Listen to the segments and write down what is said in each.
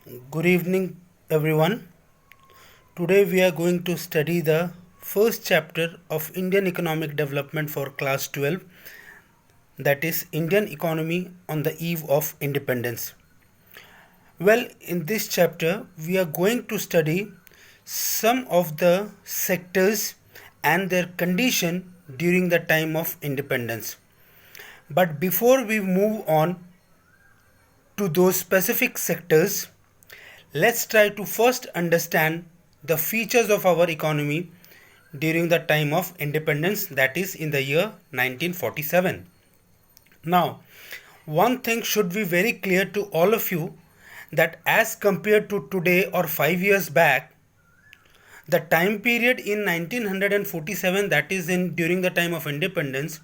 Good evening, everyone. Today we are going to study the first chapter of Indian Economic Development for Class 12, that is, Indian Economy on the Eve of Independence. Well, in this chapter, we are going to study some of the sectors and their condition during the time of independence. But before we move on to those specific sectors, let's try to first understand the features of our economy during the time of independence, that is in the year 1947. Now, one thing should be very clear to all of you, that as compared to today or 5 years back, the time period in 1947, that is in during the time of independence,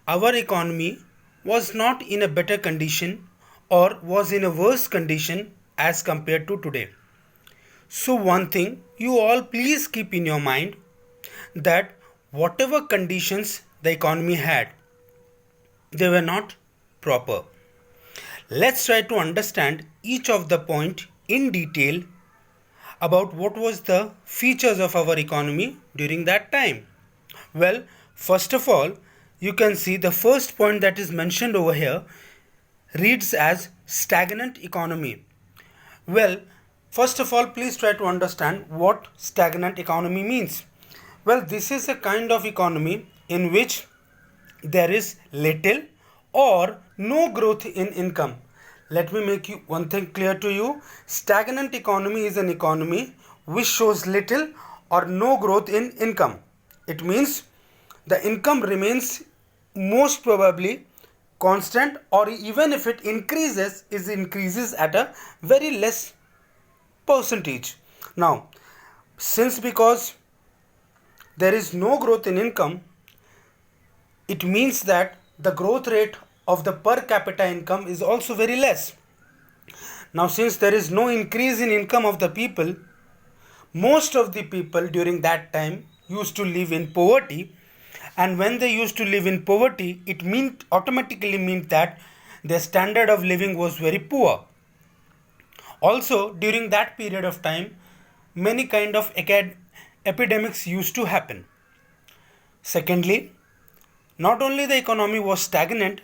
our economy was not in a better condition or was in a worse condition as compared to today. So one thing you all please keep in your mind, that whatever conditions the economy had, they were not proper. Let's try to understand each of the point in detail about what was the features of our economy during that time. Well, first of all, you can see the first point that is mentioned over here reads as stagnant economy. Well, first of all, please try to understand what stagnant economy means. Well, this is a kind of economy in which there is little or no growth in income. Let me make you one thing clear to you. Stagnant economy is an economy which shows little or no growth in income. It means the income remains most probably constant, or even if it increases, it increases at a very less percentage. Now, since because there is no growth in income, it means that the growth rate of the per capita income is also very less. Now, since there is no increase in income of the people, most of the people during that time used to live in poverty, and when they used to live in poverty, it automatically meant that their standard of living was very poor. Also, during that period of time, many kind of epidemics used to happen. Secondly, not only the economy was stagnant,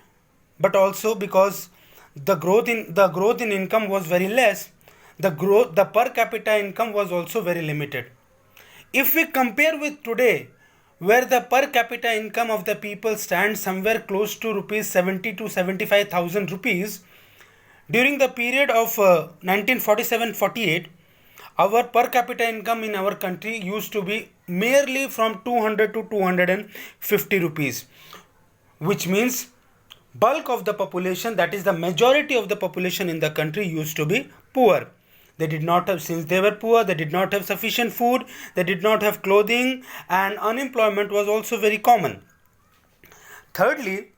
but also because the growth in income was very less, the per capita income was also very limited. If we compare with today, where the per capita income of the people stands somewhere close to rupees 70 to 75,000 rupees, during the period of 1947-48, our per capita income in our country used to be merely from 200 to 250 rupees, which means bulk of the population, that is the majority of the population in the country, used to be poor. They did not have, since they were poor, they did not have sufficient food, they did not have clothing, and unemployment was also very common. Thirdly,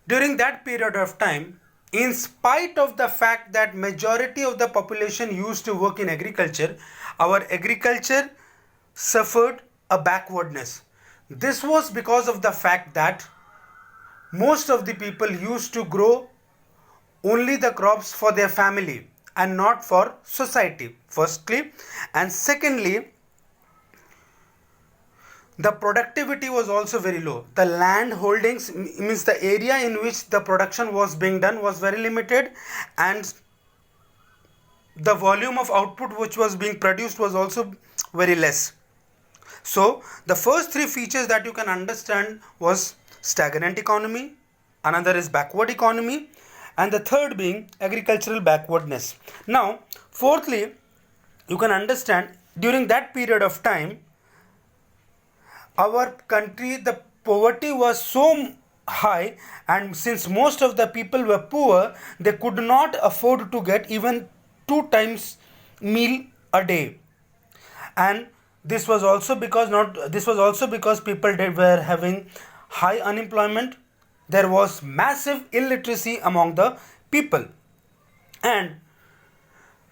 during that period of time, in spite of the fact that majority of the population used to work in agriculture, our agriculture suffered a backwardness. This was because of the fact that most of the people used to grow only the crops for their family and not for society, firstly. And secondly, the productivity was also very low. The land holdings, means the area in which the production was being done, was very limited, and the volume of output which was being produced was also very less. So the first three features that you can understand was stagnant economy, another is backward economy, and the third being agricultural backwardness. Now, fourthly, you can understand during that period of time, our country, the poverty was so high, and since most of the people were poor, they could not afford to get even 2 times meal a day. And this was also because people were having high unemployment. There was massive illiteracy among the people. And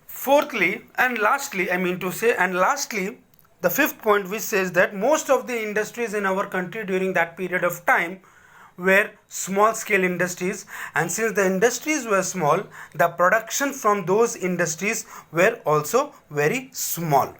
fourthly and lastly, the fifth point, which says that most of the industries in our country during that period of time were small scale industries, and since the industries were small, the production from those industries were also very small.